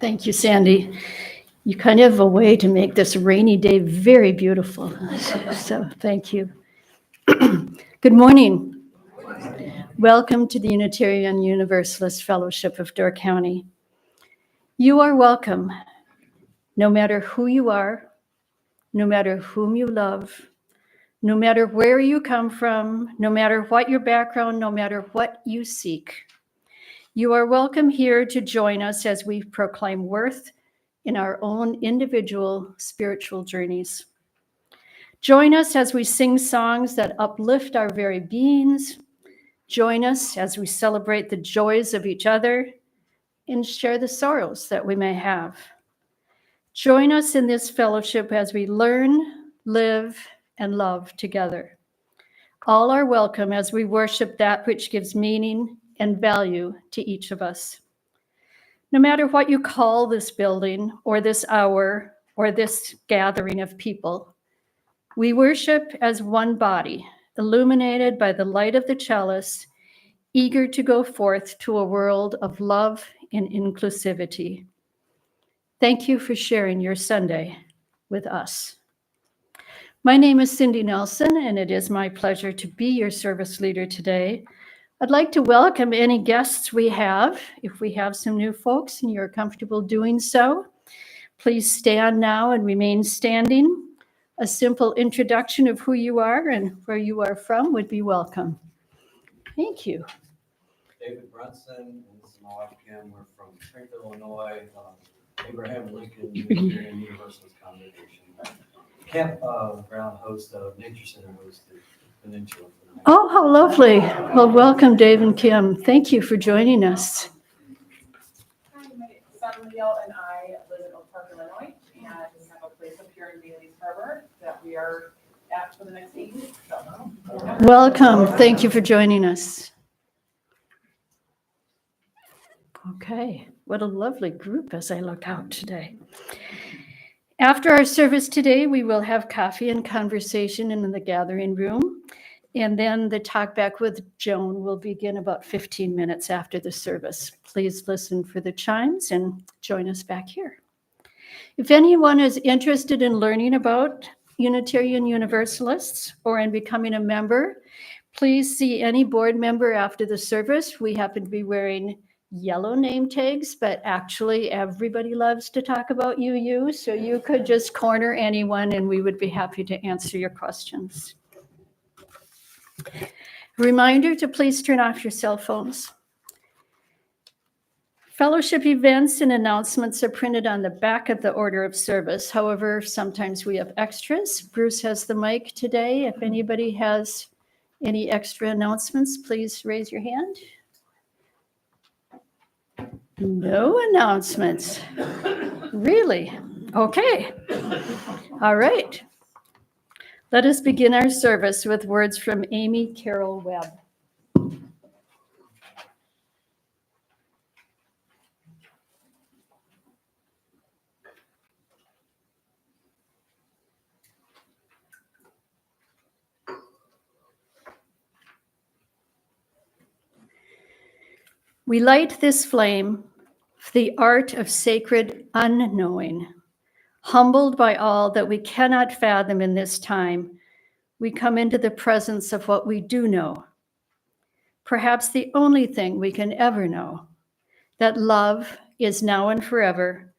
Thank you, Sandy. You kind of have a way to make this rainy day very beautiful. So thank you. Good morning. Welcome to the Unitarian Universalist Fellowship of Door County. You are welcome, no matter who you are, no matter whom you love, no matter where you come from, no matter what your background, no matter what you seek. You are welcome here to join us as we proclaim worth in our own individual spiritual journeys. Join us as we sing songs that uplift our very beings. Join us as we celebrate the joys of each other and share the sorrows that we may have. Join us in this fellowship as we learn, live, and love together. All are welcome as we worship that which gives meaning and value to each of us. No matter what you call this building or this hour or this gathering of people, we worship as one body, illuminated by the light of the chalice, eager to go forth to a world of love and inclusivity. Thank you for sharing your Sunday with us. My name is Cindy Nelson, and it is my pleasure to be your service leader today. I'd like to welcome any guests we have. If we have some new folks and you're comfortable doing so, please stand now and remain standing. A simple introduction of who you are and where you are from would be welcome. Thank you. David Brunson, and this is my wife Kim. We're from Springfield, Illinois, Abraham Lincoln Unitarian Universalist Congregation. Campground host of Nature Center host at Peninsula. Oh, how lovely. Well, welcome, Dave and Kim. Thank you for joining us. Hi, my name is Samuel, and I live in Oak Park, Illinois, and we have a place up here in Bailey's Harbor that we are at for the next 8 weeks. So. Welcome. Thank you for joining us. Okay, what a lovely group as I look out today. After our service today, we will have coffee and conversation in the gathering room. And then the talk back with Joan will begin about 15 minutes after the service. Please listen for the chimes and join us back here. If anyone is interested in learning about Unitarian Universalists or in becoming a member, please see any board member after the service. We happen to be wearing yellow name tags, but actually everybody loves to talk about UU, so you could just corner anyone and we would be happy to answer your questions. Reminder to please turn off your cell phones. Fellowship events and announcements are printed on the back of the order of service. However, sometimes we have extras. Bruce has the mic today. If anybody has any extra announcements, please raise your hand. No announcements. Really? Okay. All right. Let us begin our service with words from Amy Carol Webb. We light this flame, the art of sacred unknowing. Humbled by all that we cannot fathom in this time, we come into the presence of what we do know. Perhaps the only thing we can ever know, that love is now and forever,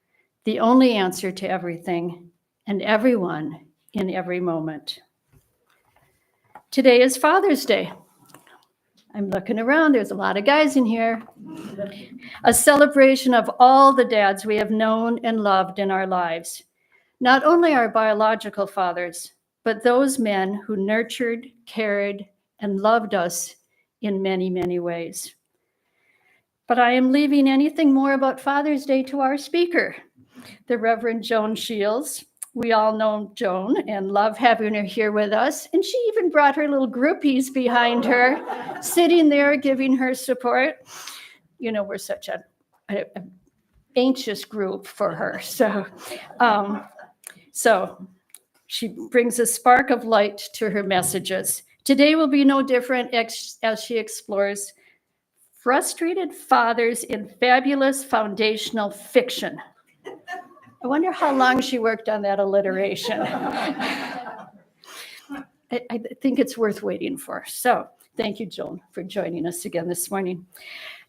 the only answer to everything and everyone in every moment. Today is Father's Day. I'm looking around, there's a lot of guys in here. A celebration of all the dads we have known and loved in our lives. Not only our biological fathers, but those men who nurtured, cared, and loved us in many, many ways. But I am leaving anything more about Father's Day to our speaker, the Reverend Joan Shields. We all know Joan and love having her here with us. And she even brought her little groupies behind her, sitting there giving her support. You know, we're such an anxious group for her. So she brings a spark of light to her messages. Today will be no different as she explores frustrated fathers in fabulous foundational fiction. I wonder how long she worked on that alliteration. I think it's worth waiting for. So thank you, Joan, for joining us again this morning.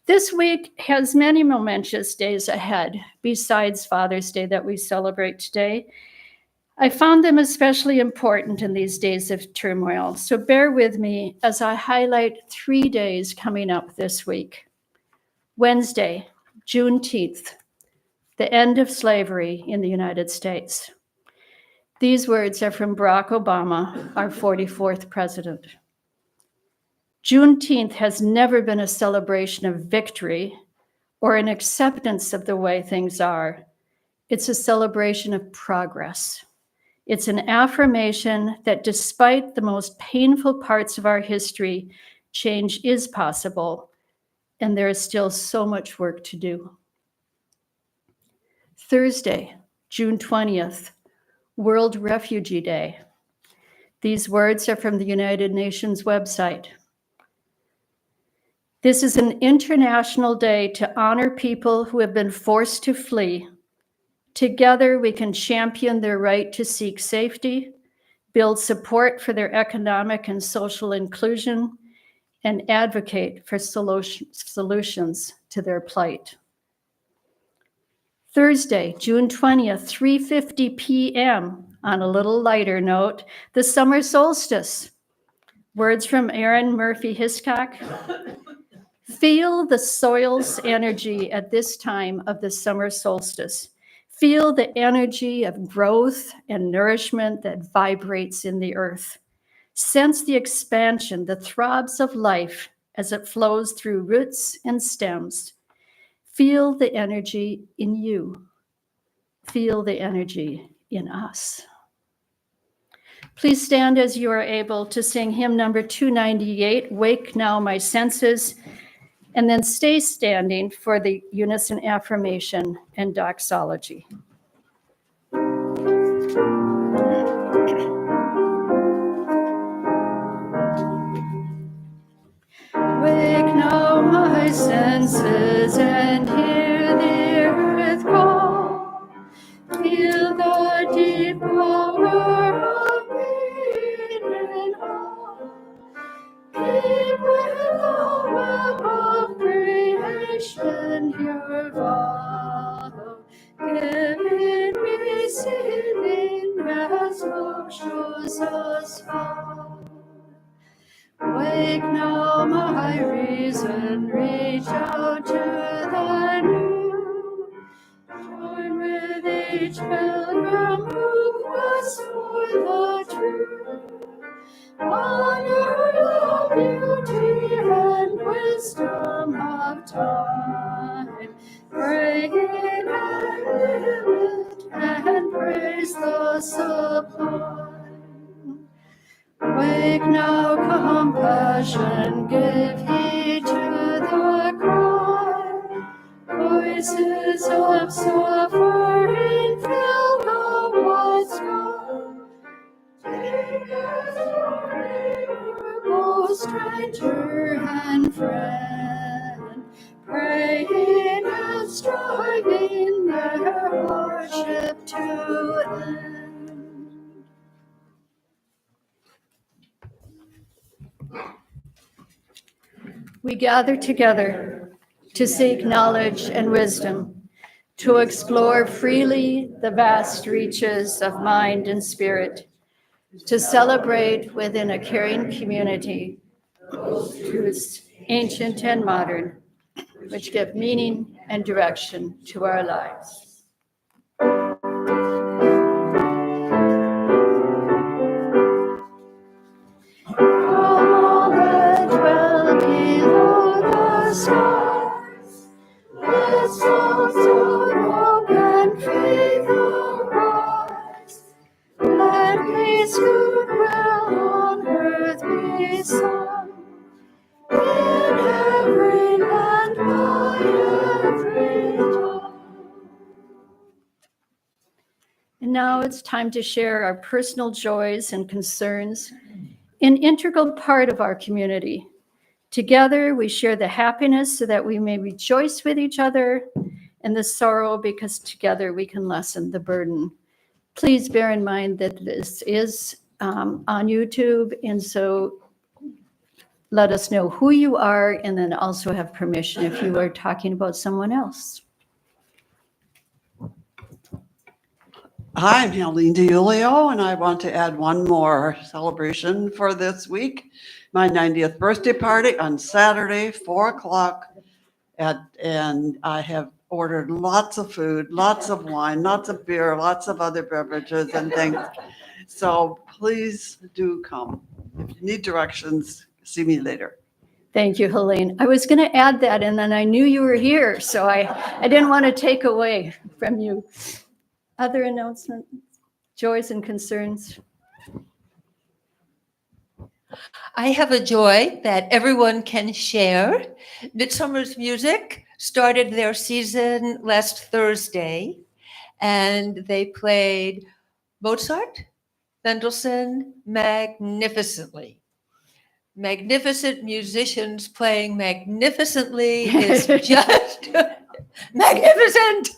This week has many momentous days ahead besides Father's Day that we celebrate today. I found them especially important in these days of turmoil. So bear with me as I highlight 3 days coming up this week. Wednesday, Juneteenth, the end of slavery in the United States. These words are from Barack Obama, our 44th president. Juneteenth has never been a celebration of victory or an acceptance of the way things are. It's a celebration of progress. It's an affirmation that despite the most painful parts of our history, change is possible, and there is still so much work to do. Thursday, June 20th, World Refugee Day. These words are from the United Nations website. This is an international day to honor people who have been forced to flee. Together, we can champion their right to seek safety, build support for their economic and social inclusion, and advocate for solutions to their plight. Thursday, June 20th, 3:50 p.m. On a little lighter note, the summer solstice. Words from Aaron Murphy Hiscock. Feel the soil's energy at this time of the summer solstice. Feel the energy of growth and nourishment that vibrates in the earth. Sense the expansion, the throbs of life as it flows through roots and stems. Feel the energy in you. Feel the energy in us. Please stand as you are able to sing hymn number 298, Wake Now My Senses, and then stay standing for the unison affirmation and doxology. Wake now my senses and hear the earth call. Feel the deep power of being and all. Keep with the web of creation your vow. Giving, receiving as love shows us how. Wake now my reason, reach out to the new. Join with each pilgrim who quests for the truth. Honor the beauty and wisdom of time. Pray in limit and praise the sublime. Wake now, compassion, give heed to the cry. Voices of suffering fill the wide sky. Take us, O stranger and friend, praying and striving their hardship to end. We gather together to seek knowledge and wisdom, to explore freely the vast reaches of mind and spirit, to celebrate within a caring community truths ancient and modern, which give meaning and direction to our lives. All that dwell below the stars, let songs of hope and faith arise. Let peace, goodwill on earth be sung, in every land, by every tongue. And now it's time to share our personal joys and concerns, an integral part of our community. Together, we share the happiness so that we may rejoice with each other and the sorrow, because together we can lessen the burden. Please bear in mind that this is on YouTube, and so let us know who you are, and then also have permission if you are talking about someone else. Hi, I'm Helene DiUlio, and I want to add one more celebration for this week. My 90th birthday party on Saturday, 4 o'clock. And I have ordered lots of food, lots of wine, lots of beer, lots of other beverages and things. So please do come. If you need directions, see me later. Thank you, Helene. I was going to add that, and then I knew you were here, so I didn't want to take away from you. Other announcements, joys and concerns? I have a joy that everyone can share. Midsummer's Music started their season last Thursday, and they played Mozart, Mendelssohn magnificently. Magnificent musicians playing magnificently is just magnificent.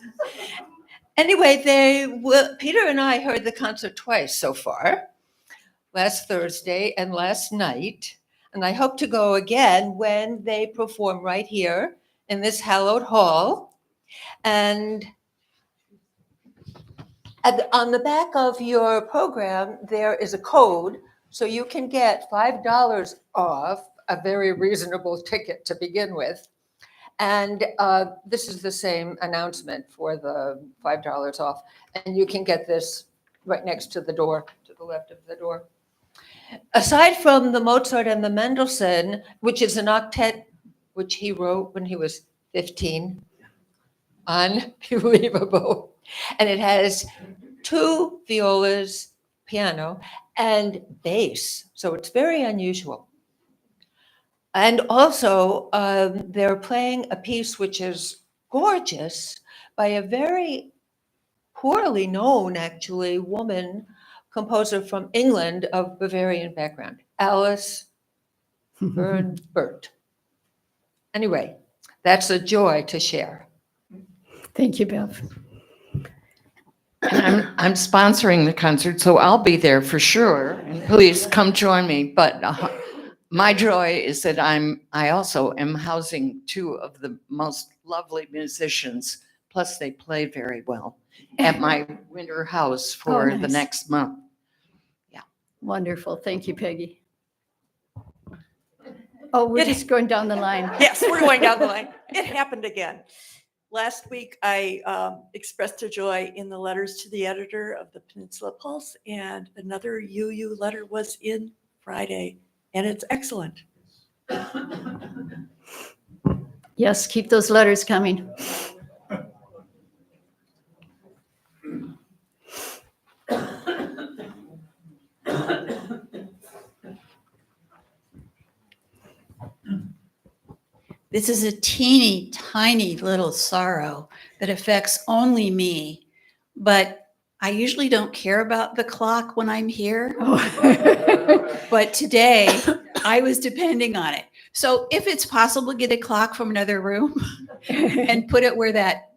Anyway, Peter and I heard the concert twice so far, last Thursday and last night, and I hope to go again when they perform right here in this hallowed hall. And on the back of your program, there is a code, so you can get $5 off a very reasonable ticket to begin with. And this is the same announcement for the $5 off. And you can get this right next to the door, to the left of the door. Aside from the Mozart and the Mendelssohn, which is an octet which he wrote when he was 15, unbelievable. And it has 2 violas, piano, and bass. So it's very unusual. And also, they're playing a piece which is gorgeous by a very poorly known, actually, woman composer from England of Bavarian background, Alice Bert. Anyway, that's a joy to share. Thank you, Bev. And I'm sponsoring the concert, so I'll be there for sure. And please come join me. But my joy is that I also am housing 2 of the most lovely musicians. Plus, they play very well at my winter house for the nice. next month. Wonderful. Thank you, Peggy. Oh, we're just going down the line. Yes, we're going down the line. It happened again. Last week, I expressed a joy in the letters to the editor of the Peninsula Pulse, and another UU letter was in Friday, and it's excellent. Yes, keep those letters coming. This is a teeny tiny little sorrow that affects only me, but I usually don't care about the clock when I'm here. But today I was depending on it. So if it's possible, get a clock from another room and put it where that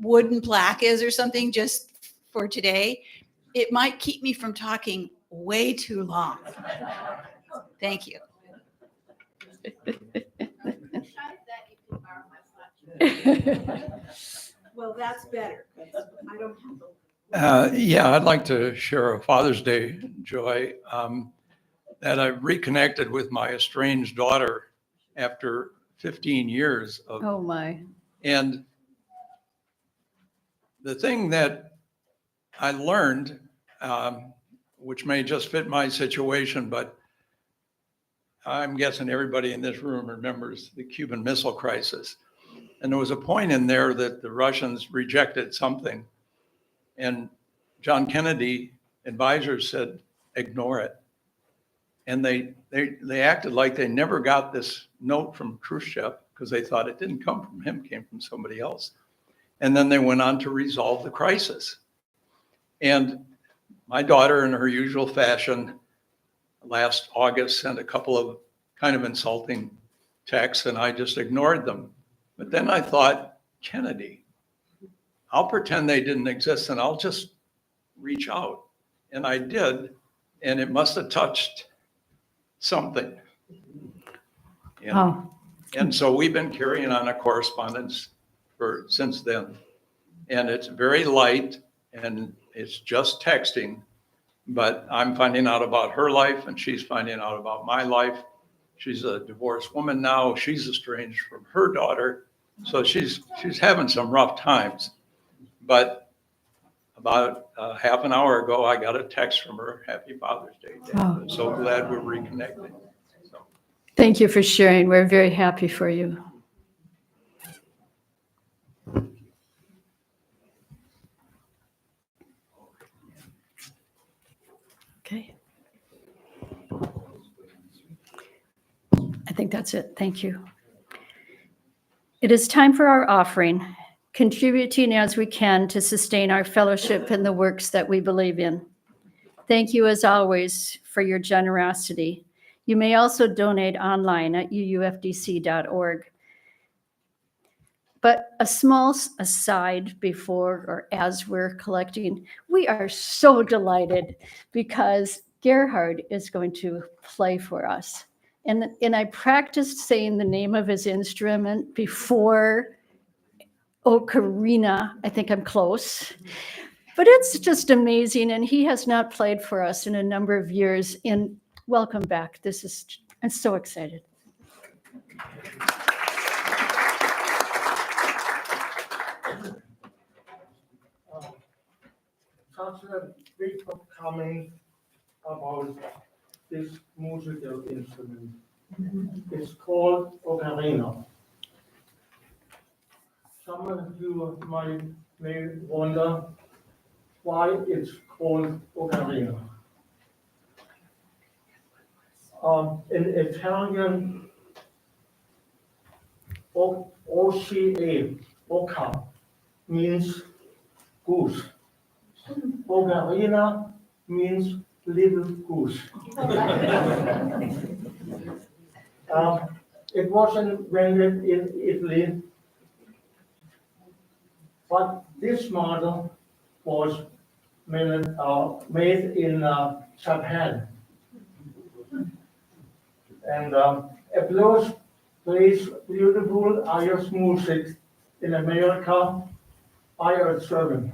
wooden plaque is or something just for today. It might keep me from talking way too long. Thank you. Well, that's better. I don't have the. Yeah, I'd like to share a Father's Day joy that I've reconnected with my estranged daughter after 15 years of, Oh, my. and the thing that I learned, which may just fit my situation, but I'm guessing everybody in this room remembers the Cuban Missile Crisis. And there was a point in there that the Russians rejected something. And John Kennedy advisors said, ignore it. And they acted like they never got this note from Khrushchev because they thought it didn't come from him, it came from somebody else. And then they went on to resolve the crisis. And my daughter, in her usual fashion, last August sent a couple of kind of insulting texts, and I just ignored them. But then I thought, Kennedy, I'll pretend they didn't exist and I'll just reach out. And I did, and it must have touched something. And, Oh, and so we've been carrying on a correspondence since then. And it's very light and it's just texting, but I'm finding out about her life and she's finding out about my life. She's a divorced woman now. She's estranged from her daughter. So she's having some rough times. But about half an hour ago, I got a text from her, Happy Father's Day. Dad. Oh. I'm so glad we're reconnected. So, thank you for sharing. We're very happy for you. Okay. I think that's it. Thank you. It is time for our offering, contributing as we can to sustain our fellowship and the works that we believe in. Thank you, as always, for your generosity. You may also donate online at uufdc.org. But a small aside before or as we're collecting, we are so delighted because Gerhard is going to play for us. And I practiced saying the name of his instrument before Ocarina. I think I'm close. But it's just amazing. And he has not played for us in a number of years. And welcome back. I'm so excited. Such a big comment about this musical instrument. It's called ocarina. Some of you may wonder why it's called ocarina. In Italian, OCA, oca, means goose. Ocarina means little goose. It was invented in Italy, but this model was made in Japan. And it plays beautiful Irish music in America by a servant.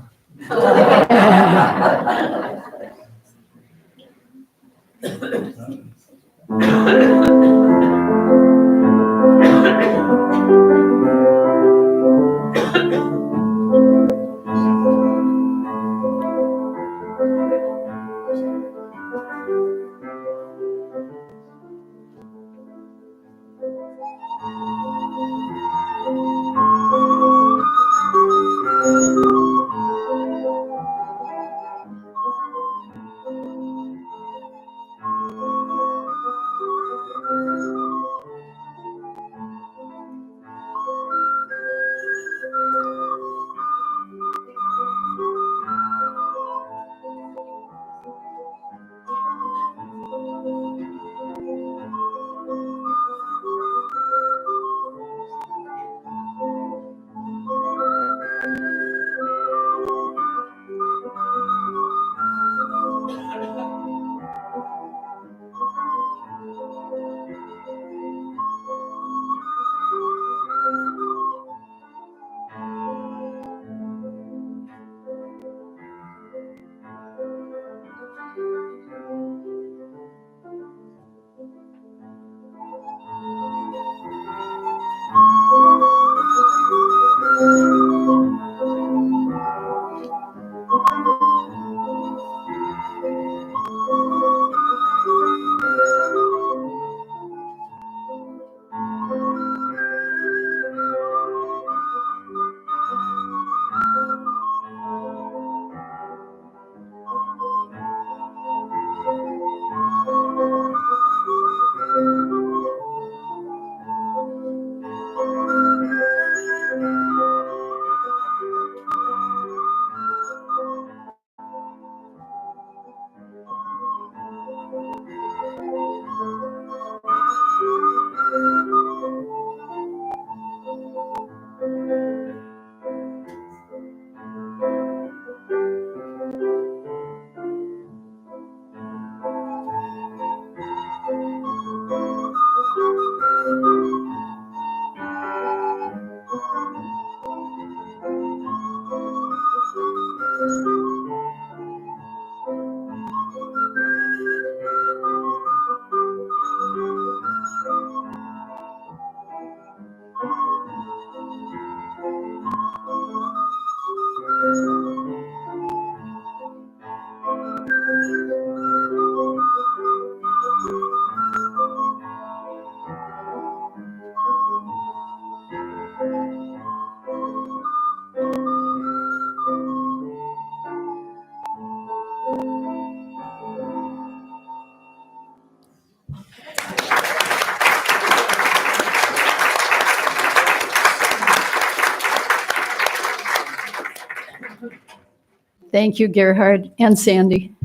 Thank you, Gerhard and Sandy.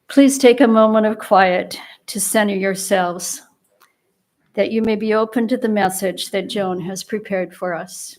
Please take a moment of quiet to center yourselves, that you may be open to the message that Joan has prepared for us.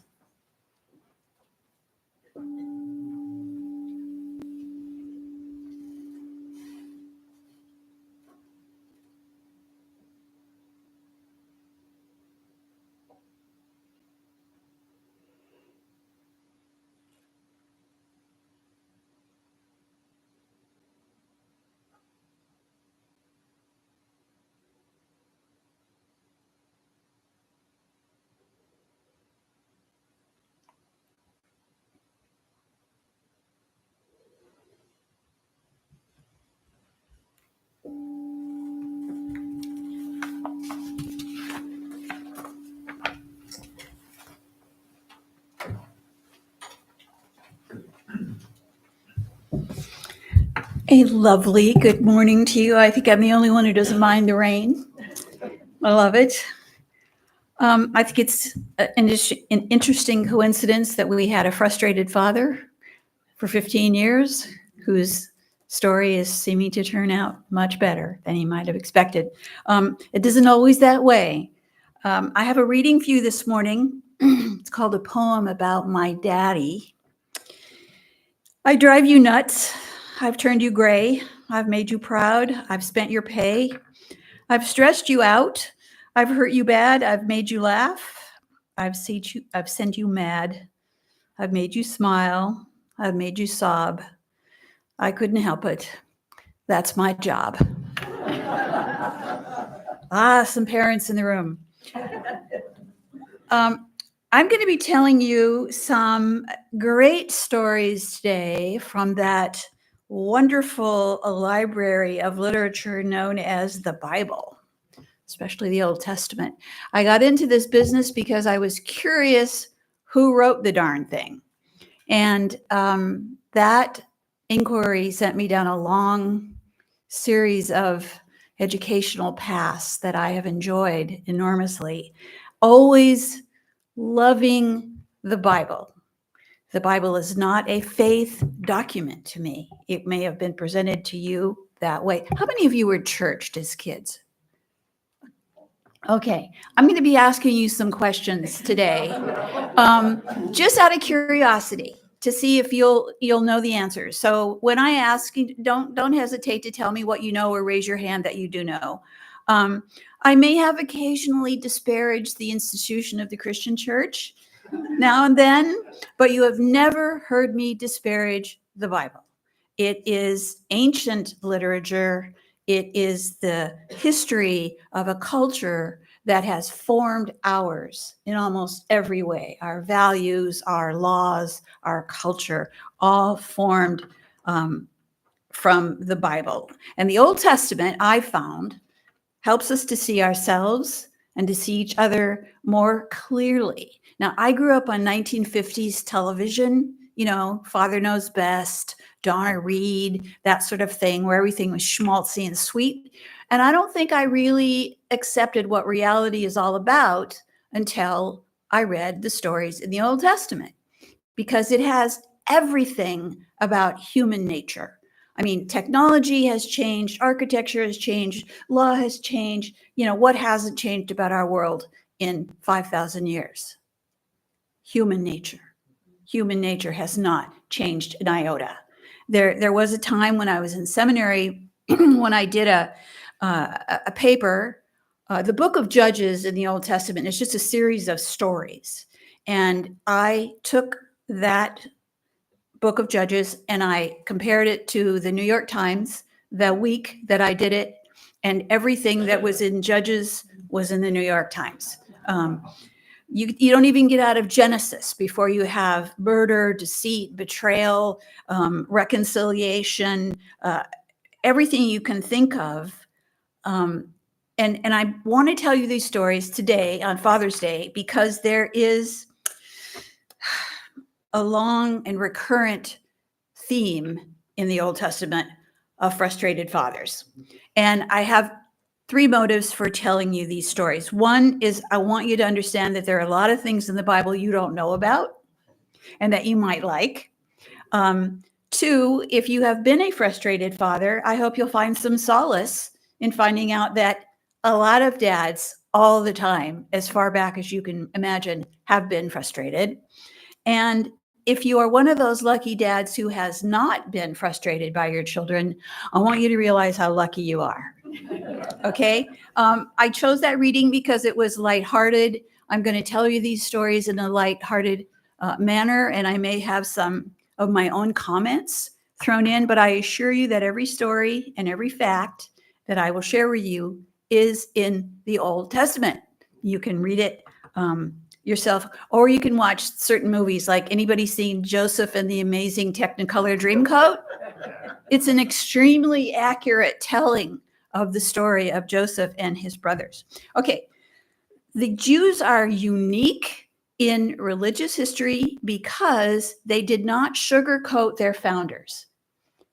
A lovely good morning to you. I think I'm the only one who doesn't mind the rain. I love it. I think it's an interesting coincidence that we had a frustrated father for 15 years whose story is seeming to turn out much better than he might have expected. It isn't always that way. I have a reading for you this morning. It's called A Poem About My Daddy. I drive you nuts. I've turned you gray. I've made you proud. I've spent your pay. I've stressed you out. I've hurt you bad. I've made you laugh. I've sent you mad. I've made you smile. I've made you sob. I couldn't help it. That's my job. Some parents in the room. I'm going to be telling you some great stories today from that wonderful library of literature known as the Bible, especially the Old Testament. I got into this business because I was curious who wrote the darn thing. And that inquiry sent me down a long series of educational paths that I have enjoyed enormously, always loving the Bible. The Bible is not a faith document to me. It may have been presented to you that way. How many of you were churched as kids? Okay, I'm going to be asking you some questions today, just out of curiosity to see if you'll know the answers. So when I ask you, don't hesitate to tell me what you know or raise your hand that you do know. I may have occasionally disparaged the institution of the Christian church now and then, but you have never heard me disparage the Bible. It is ancient literature. It is the history of a culture that has formed ours in almost every way. Our values, our laws, our culture, all formed from the Bible. And the Old Testament, I found, helps us to see ourselves and to see each other more clearly. Now, I grew up on 1950s television, Father Knows Best, Donna Reed, that sort of thing, where everything was schmaltzy and sweet. And I don't think I really accepted what reality is all about until I read the stories in the Old Testament, because it has everything about human nature. I mean, technology has changed, architecture has changed, law has changed. What hasn't changed about our world in 5,000 years? Human nature. Human nature has not changed an iota. There was a time when I was in seminary when I did a paper. The book of Judges in the Old Testament is just a series of stories. And I took that book of Judges and I compared it to the New York Times the week that I did it, and everything that was in Judges was in the New York Times. You don't even get out of Genesis before you have murder, deceit, betrayal, reconciliation, everything you can think of. And I want to tell you these stories today on Father's Day because there is a long and recurrent theme in the Old Testament of frustrated fathers. And I have three motives for telling you these stories. One is I want you to understand that there are a lot of things in the Bible you don't know about. and that you might like. Two, if you have been a frustrated father, I hope you'll find some solace in finding out that a lot of dads all the time, as far back as you can imagine, have been frustrated. And if you are one of those lucky dads who has not been frustrated by your children, I want you to realize how lucky you are. Okay? I chose that reading because it was lighthearted. I'm going to tell you these stories in a lighthearted manner, and I may have some of my own comments thrown in, but I assure you that every story and every fact that I will share with you is in the Old Testament. You can read it yourself, or you can watch certain movies. Like, anybody seen Joseph and the Amazing Technicolor Dreamcoat? It's an extremely accurate telling of the story of Joseph and his brothers. Okay, the Jews are unique in religious history because they did not sugarcoat their founders.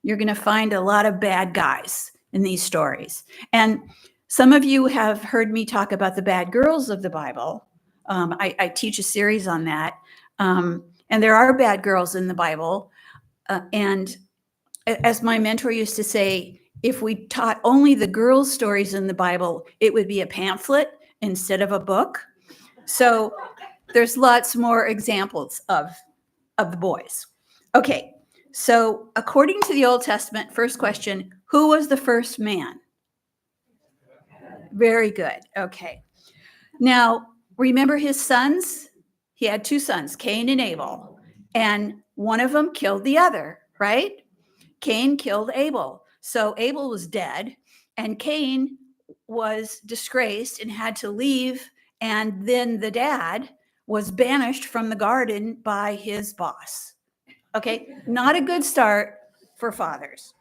You're going to find a lot of bad guys in these stories. And some of you have heard me talk about the bad girls of the Bible. I teach a series on that. And there are bad girls in the Bible. And as my mentor used to say, if we taught only the girls' stories in the Bible, it would be a pamphlet instead of a book. So there's lots more examples of the boys. Okay, so according to the Old Testament, first question, who was the first man? Very good. Okay. Now, remember his sons? He had two sons, Cain and Abel, and one of them killed the other, right? Cain killed Abel. So Abel was dead, and Cain was disgraced and had to leave, and then the dad was banished from the garden by his boss. Okay, not a good start for fathers.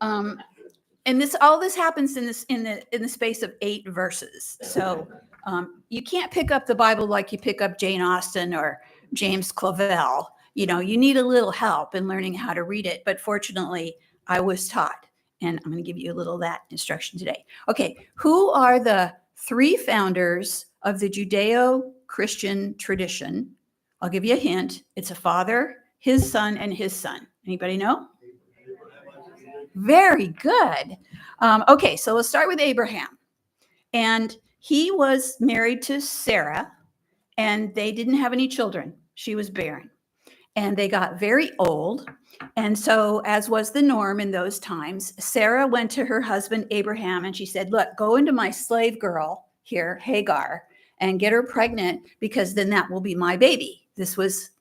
And all this happens in the space of 8 verses. So you can't pick up the Bible like you pick up Jane Austen or James Clavell. You know, you need a little help in learning how to read it. But fortunately, I was taught, and I'm going to give you a little of that instruction today. Okay, who are the 3 founders of the Judeo-Christian tradition? I'll give you a hint. It's a father, his son, and his son. Anybody know? Very good. Okay, so let's start with Abraham. And he was married to Sarah, and they didn't have any children. She was barren. And they got very old. And so, as was the norm in those times, Sarah went to her husband Abraham and she said, look, go into my slave girl here, Hagar, and get her pregnant, because then that will be my baby. This was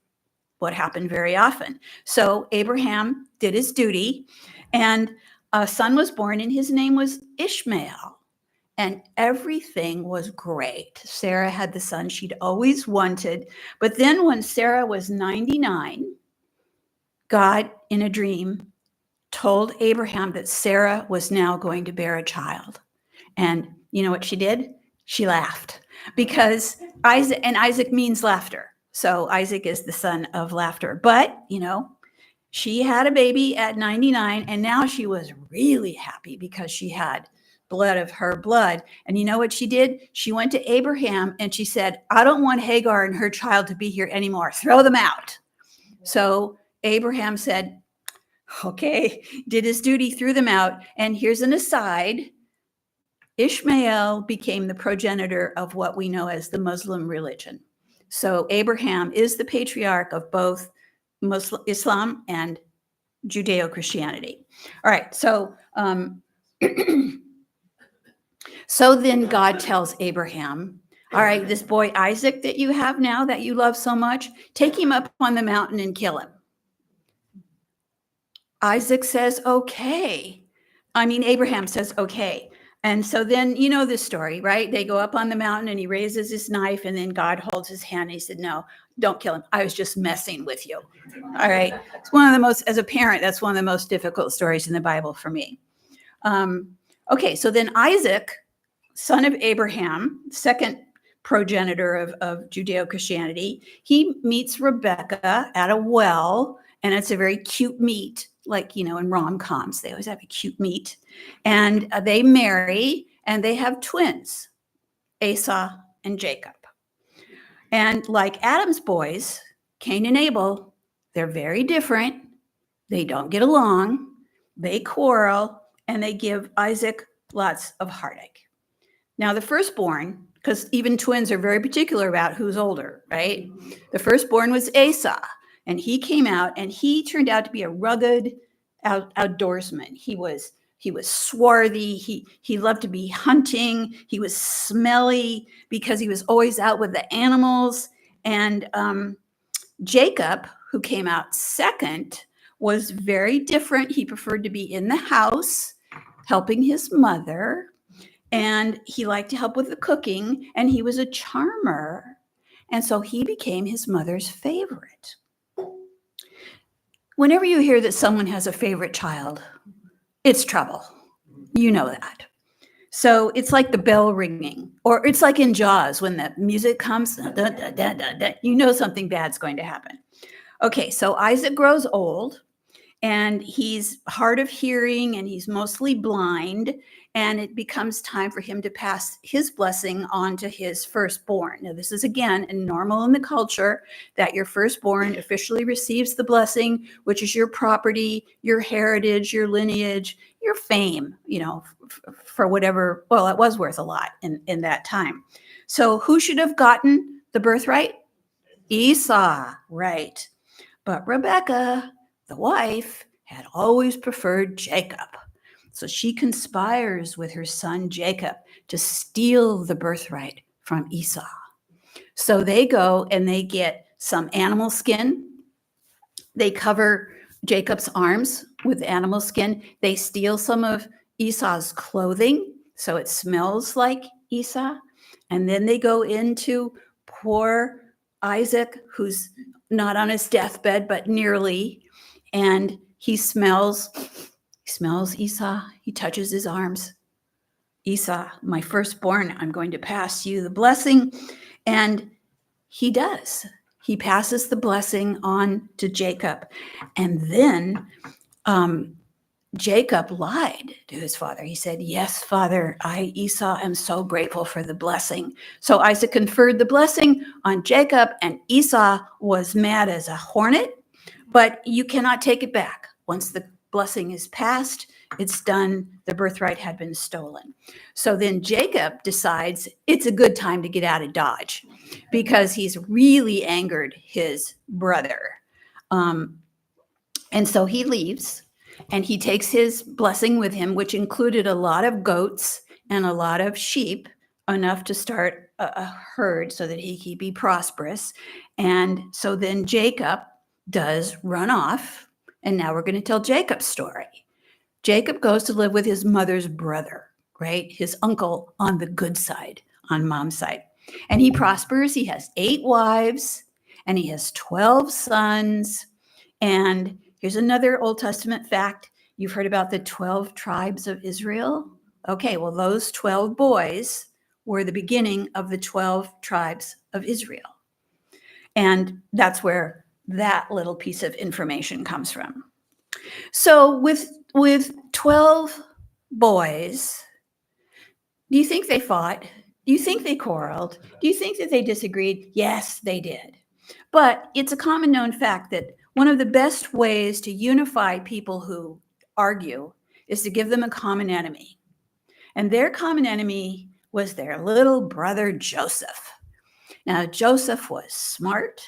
what happened very often. So Abraham did his duty, and a son was born, and his name was Ishmael. And everything was great. Sarah had the son she'd always wanted. But then when Sarah was 99, God, in a dream, told Abraham that Sarah was now going to bear a child. And you know what she did? She laughed, because Isaac means laughter. So Isaac is the son of laughter. But, you know, she had a baby at 99, and now she was really happy because she had blood of her blood. And you know what she did? She went to Abraham and she said, I don't want Hagar and her child to be here anymore. Throw them out. So Abraham said, okay, did his duty, threw them out. And here's an aside. Ishmael became the progenitor of what we know as the Muslim religion. So Abraham is the patriarch of both Islam and Judeo-Christianity. All right, so so then God tells Abraham, all right, this boy Isaac that you have now, that you love so much, take him up on the mountain and kill him. Isaac says, okay. Abraham says, okay. And so then, you know this story, right? They go up on the mountain and he raises his knife, and then God holds his hand and he said, no, don't kill him. I was just messing with you. All right. It's one of the most, as a parent, that's one of the most difficult stories in the Bible for me. Okay. So then Isaac, son of Abraham, second progenitor of Judeo-Christianity, he meets Rebecca at a well, and it's a very cute meet. Like, you know, in rom-coms, they always have a cute meet. And they marry, and they have twins, Esau and Jacob. And like Adam's boys, Cain and Abel, they're very different. They don't get along. They quarrel, and they give Isaac lots of heartache. Now, the firstborn, because even twins are very particular about who's older, right? The firstborn was Esau, and he came out, and he turned out to be a rugged outdoorsman. He was swarthy. He loved to be hunting. He was smelly because he was always out with the animals. And Jacob, who came out second, was very different. He preferred to be in the house helping his mother, and he liked to help with the cooking, and he was a charmer. And so he became his mother's favorite. Whenever you hear that someone has a favorite child, it's trouble. You know that. So it's like the bell ringing, or it's like in Jaws when the music comes, da, da, da, da, da, you know something bad's going to happen. Okay, so Isaac grows old, and he's hard of hearing, and he's mostly blind, and it becomes time for him to pass his blessing on to his firstborn. Now, this is, again, normal in the culture that your firstborn officially receives the blessing, which is your property, your heritage, your lineage, your fame, for whatever, well, it was worth a lot in that time. So who should have gotten the birthright? Esau, right. But Rebekah, the wife, had always preferred Jacob. So she conspires with her son Jacob to steal the birthright from Esau. So they go and they get some animal skin. They cover Jacob's arms with animal skin. They steal some of Esau's clothing, so it smells like Esau. And then they go into poor Isaac, who's not on his deathbed, but nearly. And he smells Esau. He touches his arms. Esau, my firstborn, I'm going to pass you the blessing. And he does. He passes the blessing on to Jacob. And then Jacob lied to his father. He said, yes, father, I, Esau, am so grateful for the blessing. So Isaac conferred the blessing on Jacob, and Esau was mad as a hornet, but you cannot take it back. Once the blessing is passed, it's done. The birthright had been stolen. So then Jacob decides it's a good time to get out of Dodge because he's really angered his brother. And so he leaves. And he takes his blessing with him, which included a lot of goats and a lot of sheep, enough to start a herd so that he could be prosperous. And so then Jacob does run off. And now we're going to tell Jacob's story. Jacob goes to live with his mother's brother, right? His uncle on the good side, on mom's side. And he prospers. He has 8 wives and he has 12 sons. And here's another Old Testament fact. You've heard about the 12 tribes of Israel? Okay, well, those 12 boys were the beginning of the 12 tribes of Israel. And that's where that little piece of information comes from. So with 12 boys, do you think they fought? Do you think they quarreled? Do you think that they disagreed? Yes, they did. But it's a common known fact that one of the best ways to unify people who argue is to give them a common enemy. And their common enemy was their little brother, Joseph. Now, Joseph was smart.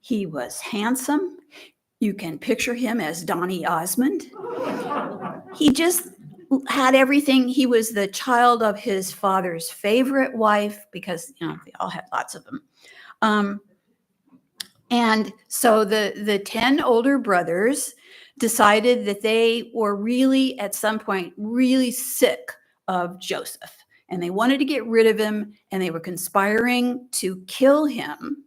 He was handsome. You can picture him as Donny Osmond. He just had everything. He was the child of his father's favorite wife because, they all had lots of them. And so the 10 older brothers decided that they were really, at some point, really sick of Joseph. And they wanted to get rid of him, and they were conspiring to kill him.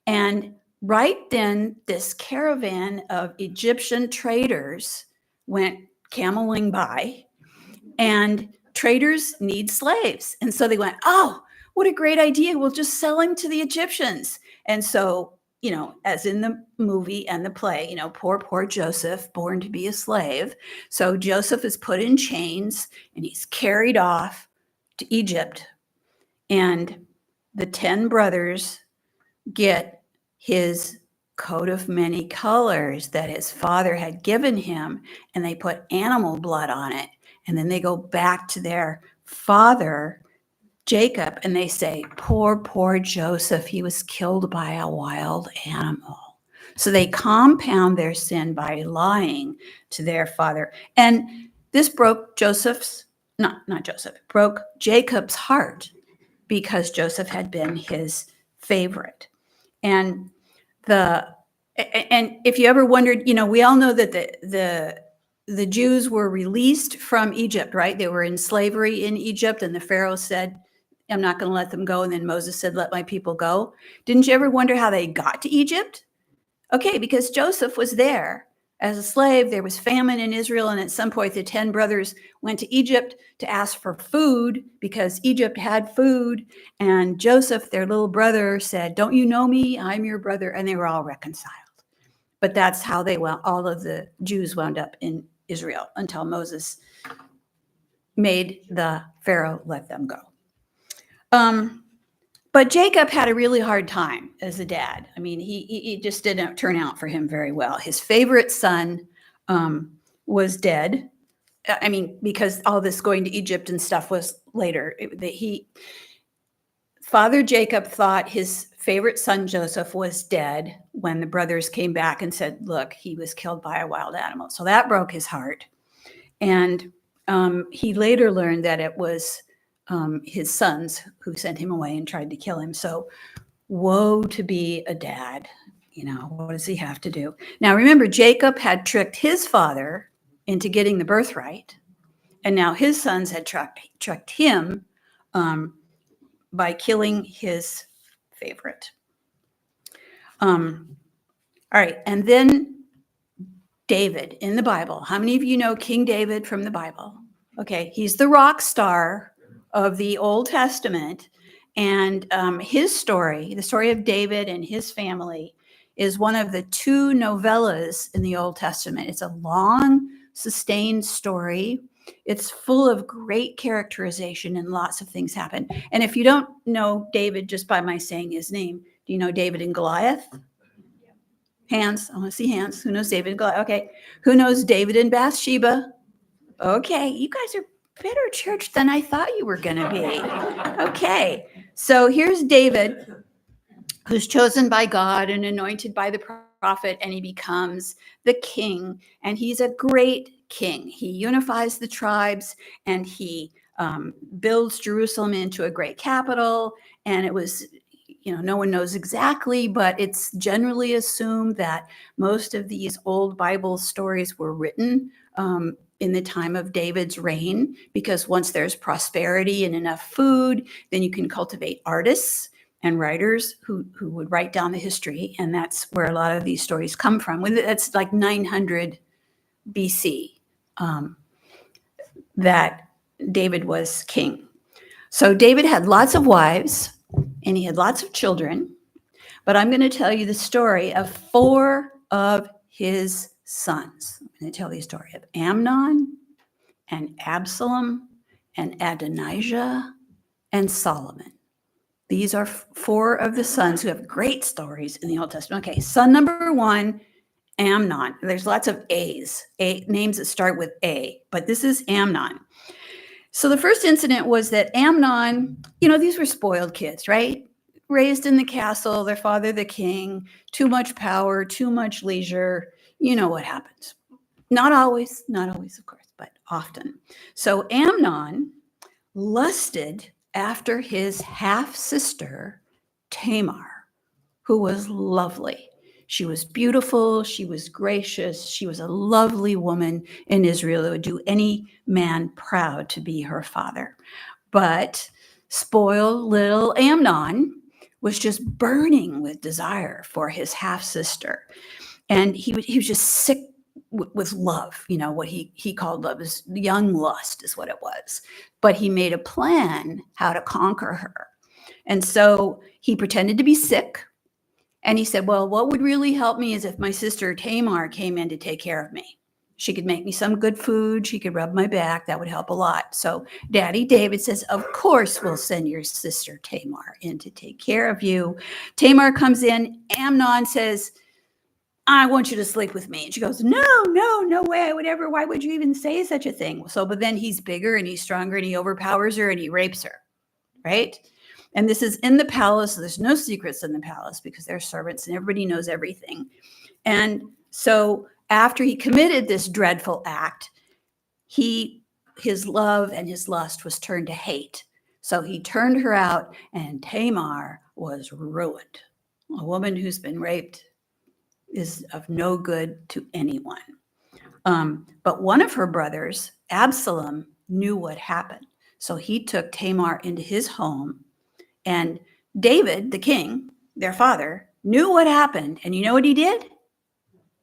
And right then, this caravan of Egyptian traders went cameling by, and traders need slaves. And so they went, oh, what a great idea. We'll just sell him to the Egyptians. And so, as in the movie and the play, poor Joseph, born to be a slave. So Joseph is put in chains and he's carried off to Egypt. And the 10 brothers get his coat of many colors that his father had given him, and they put animal blood on it. And then they go back to their father, Jacob, and they say, poor, poor Joseph, he was killed by a wild animal. So they compound their sin by lying to their father. And this broke broke Jacob's heart, because Joseph had been his favorite. And if you ever wondered, we all know that the Jews were released from Egypt, right? They were in slavery in Egypt, and the Pharaoh said, I'm not going to let them go. And then Moses said, let my people go. Didn't you ever wonder how they got to Egypt? Okay, because Joseph was there as a slave. There was famine in Israel, and at some point the 10 brothers went to Egypt to ask for food because Egypt had food. And Joseph, their little brother, said, don't you know me? I'm your brother. And they were all reconciled. But that's how all of the Jews wound up in Israel until Moses made the Pharaoh let them go. But Jacob had a really hard time as a dad. I mean, he just didn't turn out for him very well. His favorite son was dead. I mean, because all this going to Egypt and stuff was later. Father Jacob thought his favorite son Joseph was dead when the brothers came back and said, look, he was killed by a wild animal. So that broke his heart. And he later learned that it was his sons who sent him away and tried to kill him. So woe to be a dad. What does he have to do? Now, remember, Jacob had tricked his father into getting the birthright. And now his sons had tricked him by killing his favorite. All right. And then David in the Bible. How many of you know King David from the Bible? Okay. He's the rock star of the Old Testament, and his story, the story of David and his family, is one of the 2 novellas in the Old Testament. It's a long, sustained story. It's full of great characterization, and lots of things happen. And if you don't know David just by my saying his name, do you know David and Goliath? Hands. I want to see hands. Who knows David and Goliath? Okay. Who knows David and Bathsheba? Okay. You guys are better church than I thought you were going to be. Okay. So here's David, who's chosen by God and anointed by the prophet, and he becomes the king. And he's a great king. He unifies the tribes, and he builds Jerusalem into a great capital. And it was, no one knows exactly, but it's generally assumed that most of these old Bible stories were written in the time of David's reign, because once there's prosperity and enough food, then you can cultivate artists and writers who would write down the history. And that's where a lot of these stories come from. That's like 900 BC that David was king. So David had lots of wives and he had lots of children, but I'm going to tell you the story of 4 of his sons. I'm going to tell you the story of Amnon and Absalom and Adonijah and Solomon. These are 4 of the sons who have great stories in the Old Testament. Okay, son number 1, Amnon. There's lots of names that start with A, but this is Amnon. So the first incident was that Amnon, these were spoiled kids, right? Raised in the castle, their father the king, too much power, too much leisure. You know what happens. Not always, of course, but often. So Amnon lusted after his half-sister, Tamar, who was lovely. She was beautiful. She was gracious. She was a lovely woman in Israel that would do any man proud to be her father. But spoiled little Amnon was just burning with desire for his half-sister. And he was just sick with love. What he called love is young lust is what it was. But he made a plan how to conquer her. And so he pretended to be sick. And he said, well, what would really help me is if my sister Tamar came in to take care of me. She could make me some good food. She could rub my back. That would help a lot. So Daddy David says, of course, we'll send your sister Tamar in to take care of you. Tamar comes in. Amnon says, I want you to sleep with me. And she goes, no, no, no way I would ever. Why would you even say such a thing? So, but then he's bigger and he's stronger and he overpowers her and he rapes her, right? And this is in the palace. So there's no secrets in the palace because they're servants and everybody knows everything. And so after he committed this dreadful act, his love and his lust was turned to hate. So he turned her out and Tamar was ruined. A woman who's been raped is of no good to anyone. But one of her brothers, Absalom, knew what happened. So he took Tamar into his home, and David, the king, their father, knew what happened. And you know what he did?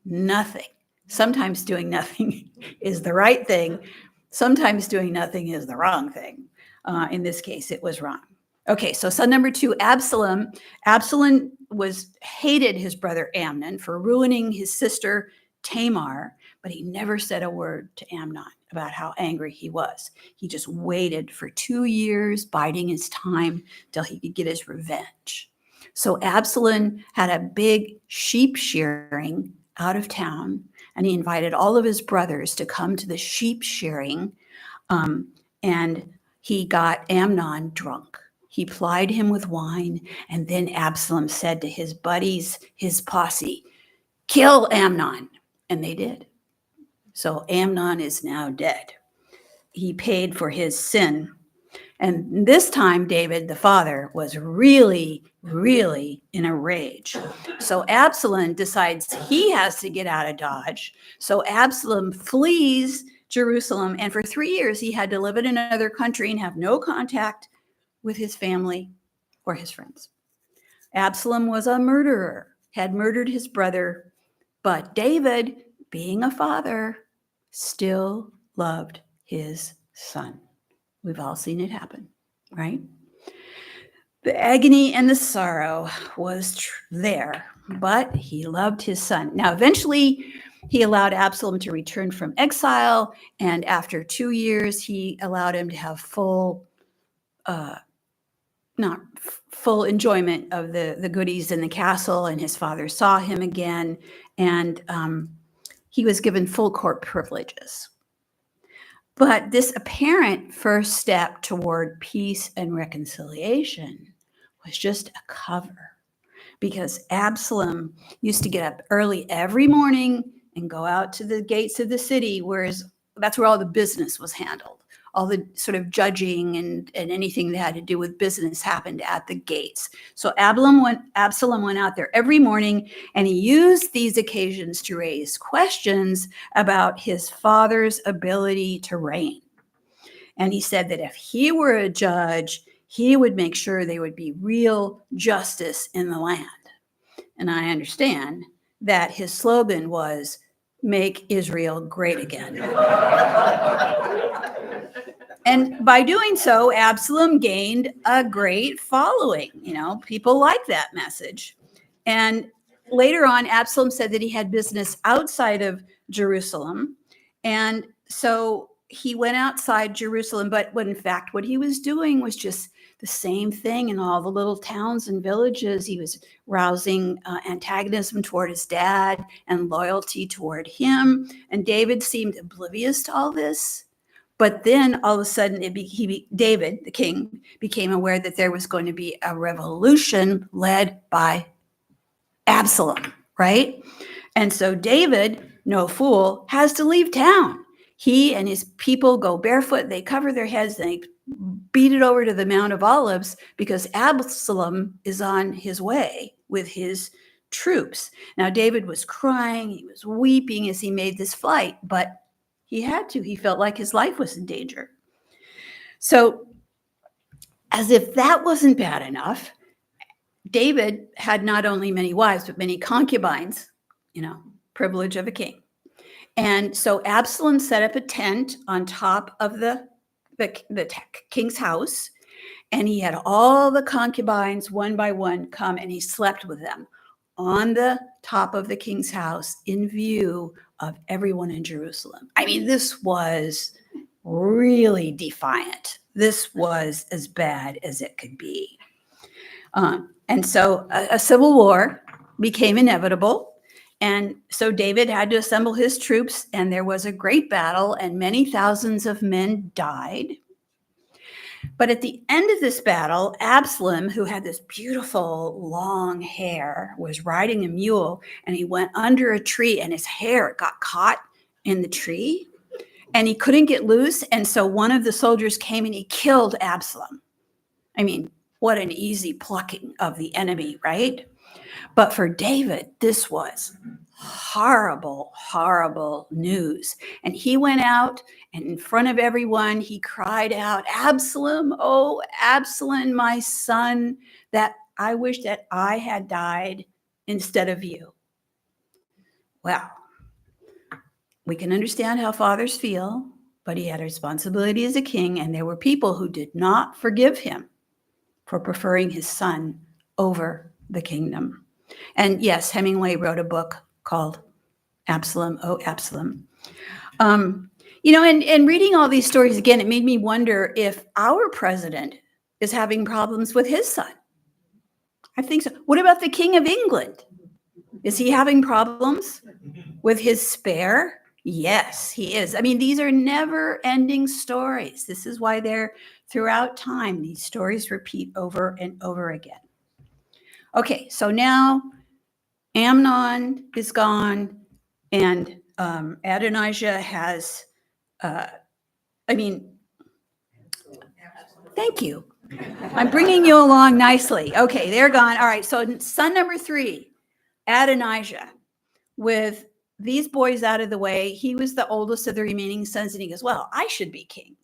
Nothing. Sometimes doing nothing is the right thing. Sometimes doing nothing is the wrong thing. In this case, it was wrong. Okay, so son number 2, Absalom. Absalom hated his brother Amnon for ruining his sister Tamar, but he never said a word to Amnon about how angry he was. He just waited for 2 years, biding his time till he could get his revenge. So Absalom had a big sheep shearing out of town, and he invited all of his brothers to come to the sheep shearing, and he got Amnon drunk. He plied him with wine, and then Absalom said to his buddies, his posse, kill Amnon. And they did. So Amnon is now dead. He paid for his sin. And this time, David, the father, was really, really in a rage. So Absalom decides he has to get out of Dodge. So Absalom flees Jerusalem. And for 3 years, he had to live in another country and have no contact with his family or his friends. Absalom was a murderer, had murdered his brother, but David, being a father, still loved his son. We've all seen it happen, right? The agony and the sorrow was there, but he loved his son. Now, eventually, he allowed Absalom to return from exile, and after 2 years, he allowed him to have full enjoyment of the goodies in the castle, and his father saw him again, and he was given full court privileges. But this apparent first step toward peace and reconciliation was just a cover, because Absalom used to get up early every morning and go out to the gates of the city, whereas that's where all the business was handled. All the sort of judging and anything that had to do with business happened at the gates. So Absalom went out there every morning, and he used these occasions to raise questions about his father's ability to reign. And he said that if he were a judge, he would make sure there would be real justice in the land. And I understand that his slogan was, "Make Israel great again." And by doing so, Absalom gained a great following. You know, people like that message. And later on, Absalom said that he had business outside of Jerusalem. And so he went outside Jerusalem, but in fact, what he was doing was just the same thing in all the little towns and villages. He was rousing antagonism toward his dad and loyalty toward him. And David seemed oblivious to all this. But then all of a sudden, David, the king, became aware that there was going to be a revolution led by Absalom, right? And so David, no fool, has to leave town. He and his people go barefoot. They cover their heads. They beat it over to the Mount of Olives because Absalom is on his way with his troops. Now, David was crying. He was weeping as he made this flight, but he had to. He felt like his life was in danger. So, as if that wasn't bad enough, David had not only many wives, but many concubines, privilege of a king. And so Absalom set up a tent on top of the king's house, and he had all the concubines one by one come, and he slept with them on the top of the king's house in view of everyone in Jerusalem. I mean, this was really defiant. This was as bad as it could be. And so a civil war became inevitable. And so David had to assemble his troops, and there was a great battle, and many thousands of men died. But at the end of this battle, Absalom, who had this beautiful long hair, was riding a mule, and he went under a tree, and his hair got caught in the tree, and he couldn't get loose. And so one of the soldiers came and he killed Absalom. I mean, what an easy plucking of the enemy, right? But for David, this was horrible, horrible news. And he went out, and in front of everyone, he cried out, Absalom, oh, Absalom, my son, that I wish that I had died instead of you. Well, we can understand how fathers feel, but he had a responsibility as a king, and there were people who did not forgive him for preferring his son over the kingdom. And yes, Hemingway wrote a book called Absalom, oh, Absalom. And reading all these stories again, it made me wonder if our president is having problems with his son. I think so. What about the King of England? Is he having problems with his spare? Yes, he is. I mean, these are never-ending stories. This is why they're throughout time. These stories repeat over and over again. Okay, so now Amnon is gone, and Adonijah has, thank you. I'm bringing you along nicely. Okay, they're gone. All right, so son number 3, Adonijah, with these boys out of the way, he was the oldest of the remaining sons, and he goes, well, I should be king.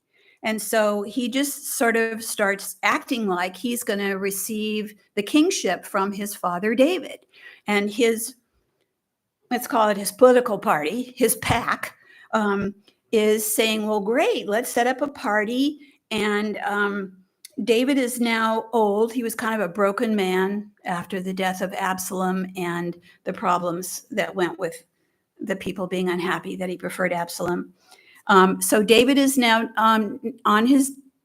And so he just sort of starts acting like he's going to receive the kingship from his father David. And his, let's call it his political party, his pack, is saying, well, great, let's set up a party. And David is now old. He was kind of a broken man after the death of Absalom and the problems that went with the people being unhappy that he preferred Absalom. So David is now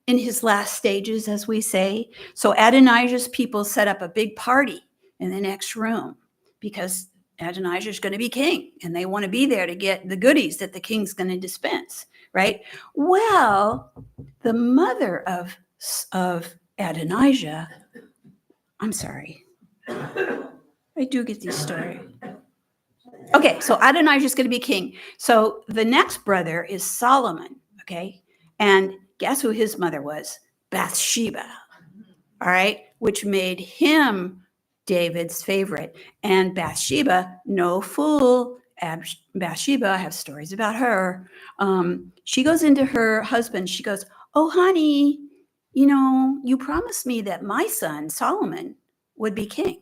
in his last stages, as we say. So Adonijah's people set up a big party in the next room because Adonijah is going to be king, and they want to be there to get the goodies that the king's going to dispense, right? Well, the mother of Adonijah, I'm sorry, I do get these stories. Okay, so Adonijah is going to be king. So the next brother is Solomon, okay? And guess who his mother was? Bathsheba, all right? Which made him David's favorite. And Bathsheba, no fool, Bathsheba, I have stories about her. She goes into her husband. She goes, oh, honey, you promised me that my son, Solomon, would be king.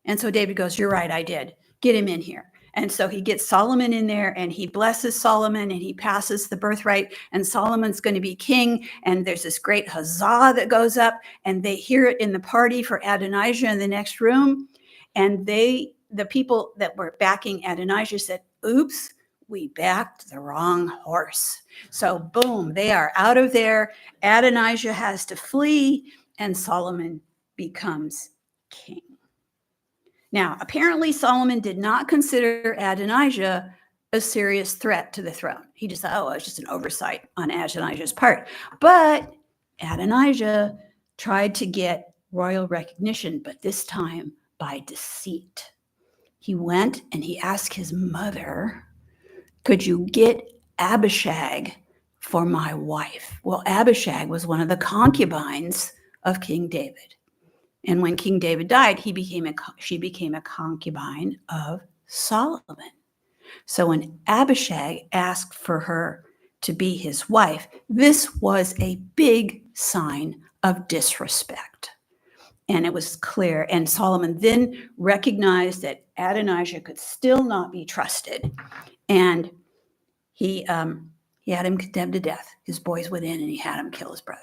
And so David goes, you're right, I did. Get him in here. And so he gets Solomon in there, and he blesses Solomon, and he passes the birthright, and Solomon's going to be king. And there's this great huzzah that goes up, and they hear it in the party for Adonijah in the next room. And the people that were backing Adonijah said, oops, we backed the wrong horse. So boom, they are out of there. Adonijah has to flee, and Solomon becomes king. Now, apparently Solomon did not consider Adonijah a serious threat to the throne. He just thought, oh, it's just an oversight on Adonijah's part. But Adonijah tried to get royal recognition, but this time by deceit. He went and he asked his mother, could you get Abishag for my wife? Well, Abishag was one of the concubines of King David. And when King David died, she became a concubine of Solomon. So when Abishag asked for her to be his wife, this was a big sign of disrespect. And it was clear. And Solomon then recognized that Adonijah could still not be trusted. And he had him condemned to death. His boys went in and he had him kill his brother.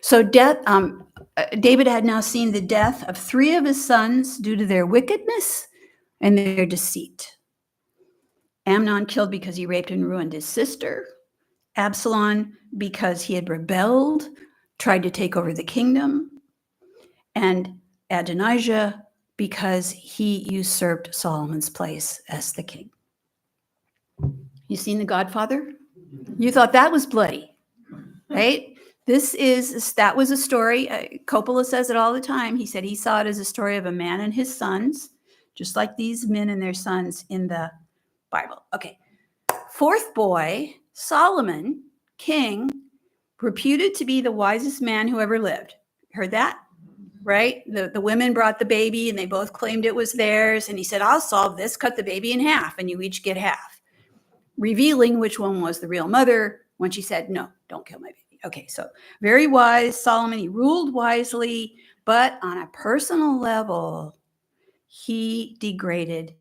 So David had now seen the death of 3 of his sons due to their wickedness and their deceit. Amnon killed because he raped and ruined his sister. Absalom because he had rebelled, tried to take over the kingdom. And Adonijah because he usurped Solomon's place as the king. You seen The Godfather? You thought that was bloody, right? That was a story. Coppola says it all the time. He said he saw it as a story of a man and his sons, just like these men and their sons in the Bible. Okay. Fourth boy, Solomon, king, reputed to be the wisest man who ever lived. Heard that? Right? The women brought the baby and they both claimed it was theirs. And he said, I'll solve this, cut the baby in half, and you each get half. Revealing which one was the real mother when she said, no, don't kill my baby. Okay, so very wise Solomon. He ruled wisely, but on a personal level, he degraded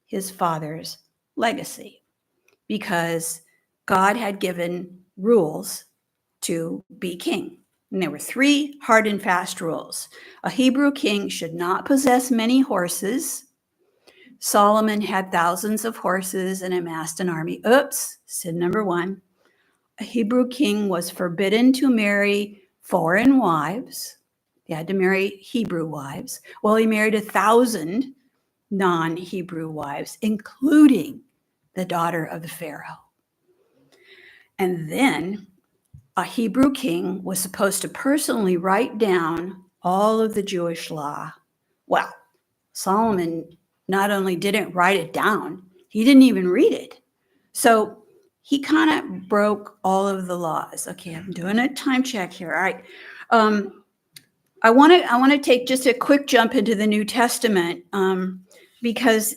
his father's legacy because God had given rules to be king. And there were 3 hard and fast rules. A Hebrew king should not possess many horses. Solomon had thousands of horses and amassed an army. Oops, sin number 1. A Hebrew king was forbidden to marry foreign wives. He had to marry Hebrew wives. Well, he married 1,000 non-Hebrew wives, including the daughter of the Pharaoh. And then a Hebrew king was supposed to personally write down all of the Jewish law. Well, Solomon not only didn't write it down, he didn't even read it. So he kind of broke all of the laws. Okay, I'm doing a time check here. All right. I want to take just a quick jump into the New Testament because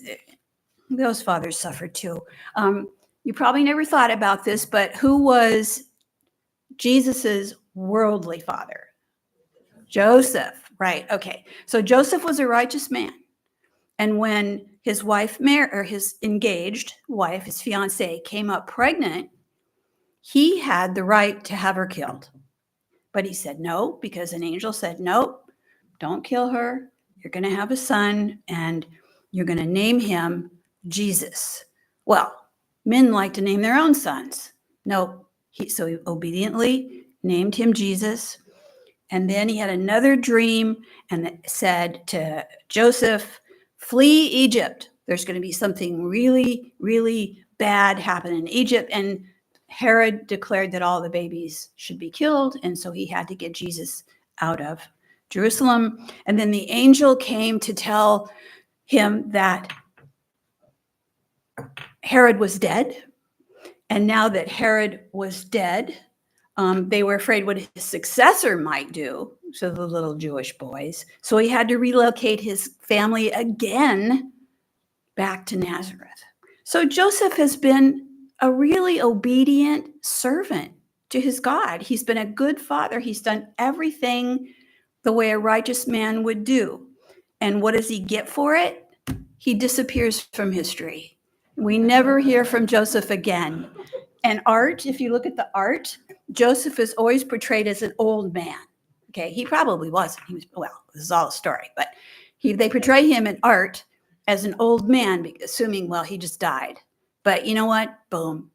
those fathers suffered too. You probably never thought about this, but who was Jesus's worldly father? Joseph, right? Okay, so Joseph was a righteous man, and when his wife, his engaged wife, his fiancée, came up pregnant, he had the right to have her killed. But he said no, because an angel said, nope, don't kill her. You're going to have a son, and you're going to name him Jesus. Well, men like to name their own sons. Nope. So he obediently named him Jesus. And then he had another dream and said to Joseph, flee Egypt. There's going to be something really, really bad happen in Egypt. And Herod declared that all the babies should be killed. And so he had to get Jesus out of Jerusalem. And then the angel came to tell him that Herod was dead. And now that Herod was dead, they were afraid what his successor might do, so the little Jewish boys. So he had to relocate his family again back to Nazareth. So Joseph has been a really obedient servant to his God. He's been a good father. He's done everything the way a righteous man would do. And what does he get for it? He disappears from history. We never hear from Joseph again. And art, if you look at the art, Joseph is always portrayed as an old man. Okay, he probably wasn't. He was, well, this is all a story, but they portray him in art as an old man, assuming, well, he just died. But you know what? Boom,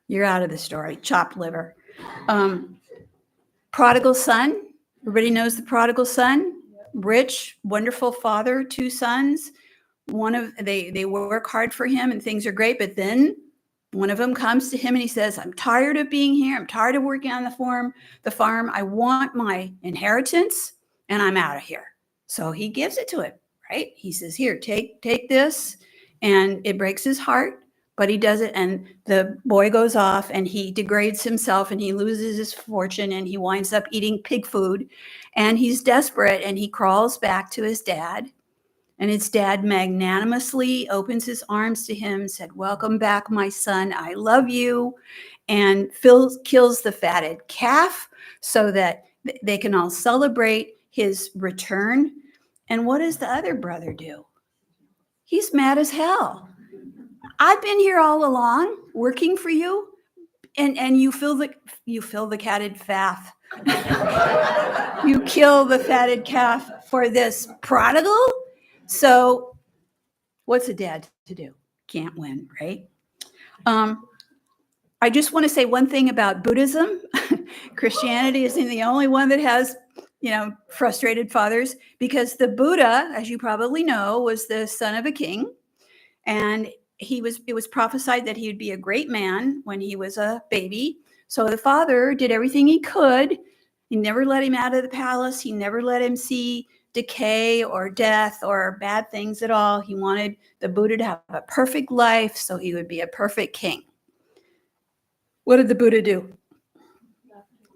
you're out of the story. Chopped liver. Prodigal son. Everybody knows the prodigal son. Rich, wonderful father, 2 sons. They work hard for him and things are great, but then one of them comes to him and he says, I'm tired of being here. I'm tired of working on the farm. I want my inheritance and I'm out of here. So he gives it to him, right? He says, here, take this. And it breaks his heart, but he does it. And the boy goes off and he degrades himself and he loses his fortune and he winds up eating pig food and he's desperate and he crawls back to his dad. And his dad magnanimously opens his arms to him, said, welcome back, my son. I love you. And kills the fatted calf so that they can all celebrate his return. And what does the other brother do? He's mad as hell. I've been here all along working for you. And you fill the fatted calf. You kill the fatted calf for this prodigal? So what's a dad to do? Can't win, right? I just want to say one thing about Buddhism. Christianity isn't the only one that has frustrated fathers, because the Buddha, as you probably know, was the son of a king. And it was prophesied that he would be a great man when he was a baby. So the father did everything he could. He never let him out of the palace. He never let him see decay or death or bad things at all. He wanted the Buddha to have a perfect life so he would be a perfect king. What did the Buddha do?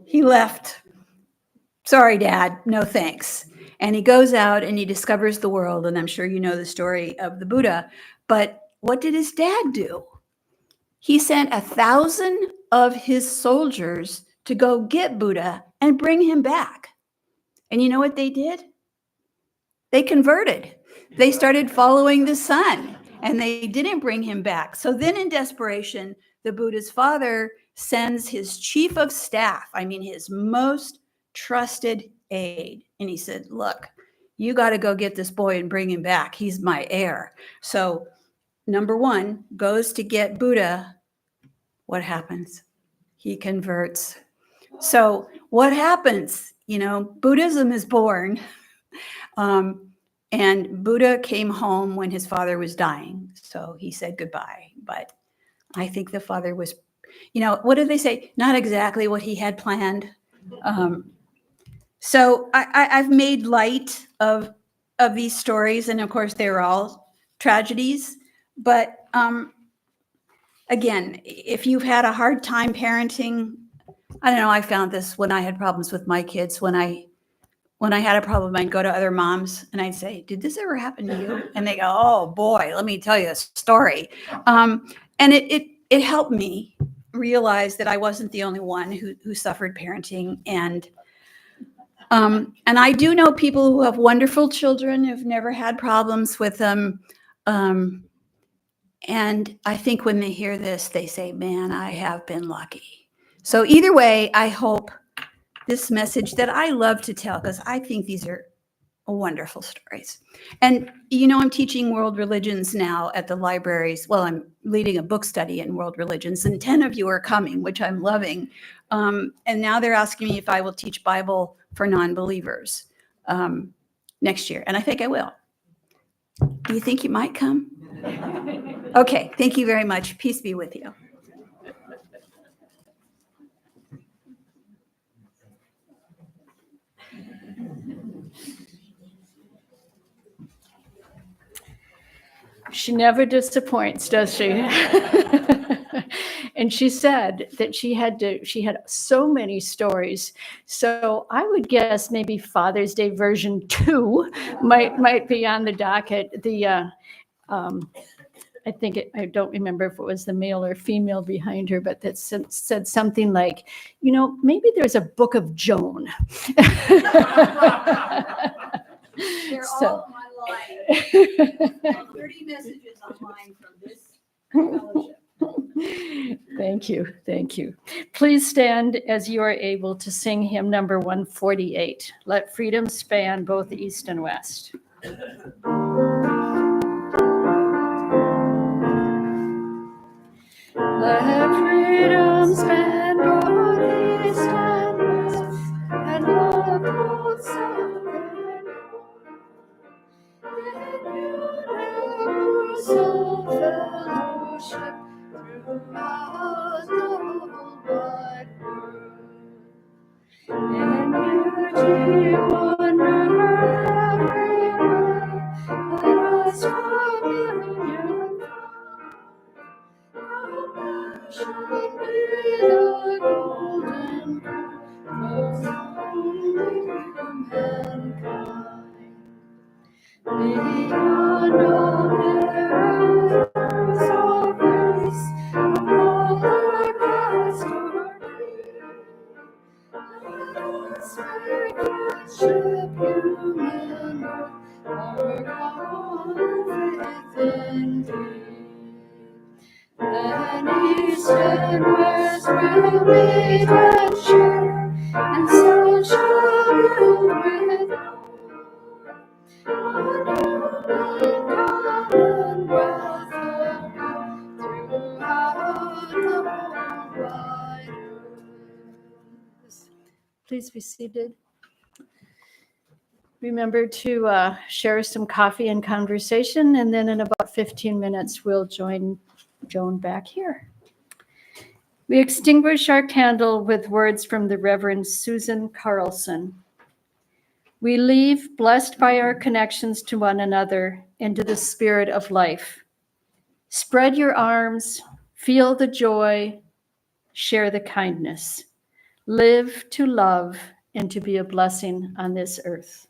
He left. Sorry, Dad, no thanks. And he goes out and he discovers the world. And I'm sure you know the story of the Buddha. But what did his dad do? He sent 1,000 of his soldiers to go get Buddha and bring him back. And you know what they did? They converted. They started following the sun, and they didn't bring him back. So then in desperation, the Buddha's father sends his chief of staff, his most trusted aide. And he said, look, you got to go get this boy and bring him back. He's my heir. So number one, goes to get Buddha. What happens? He converts. So what happens? Buddhism is born. And Buddha came home when his father was dying. So he said goodbye. But I think the father was, what do they say? Not exactly what he had planned. So I've made light of these stories. And of course, they're all tragedies. But again, if you've had a hard time parenting, I don't know, I found this when I had problems with my kids. When I had a problem, I'd go to other moms and I'd say, did this ever happen to you? And they go, oh boy, let me tell you a story. And it helped me realize that I wasn't the only one who suffered parenting. And I do know people who have wonderful children who've never had problems with them. And I think when they hear this, they say, man, I have been lucky. So either way, I hope this message that I love to tell, because I think these are wonderful stories. And, I'm teaching world religions now at the libraries. Well, I'm leading a book study in world religions, and 10 of you are coming, which I'm loving. And now they're asking me if I will teach Bible for non-believers next year. And I think I will. Do you think you might come? Okay, thank you very much. Peace be with you. She never disappoints, does she? And she said that she had so many stories. So I would guess maybe Father's Day version 2 might be on the docket. I think I don't remember if it was the male or female behind her, but that said something like, maybe there's a book of Joan. They're So- all online. 30 messages online from this fellowship. Thank you. Thank you. Please stand as you are able to sing hymn number 148. Let freedom span both east and west. Let freedom span both east and west, and love both south and north. Universal fellowship throughout the whole wide world. In unity, wonder everywhere, let us from union shall be the golden crown of mankind. Beyond all errors of grace, of all our past or creed, let us make friendship human earth, our common faith indeed. Then east and west will meet and share, and so shall build with common breath of God throughout the whole wide earth. Please be seated. remember to share some coffee and conversation, and then in about 15 minutes, we'll join Joan back here. We extinguish our candle with words from the Reverend Susan Carlson. We leave blessed by our connections to one another and to the spirit of life. Spread your arms, feel the joy, share the kindness. Live to love and to be a blessing on this earth.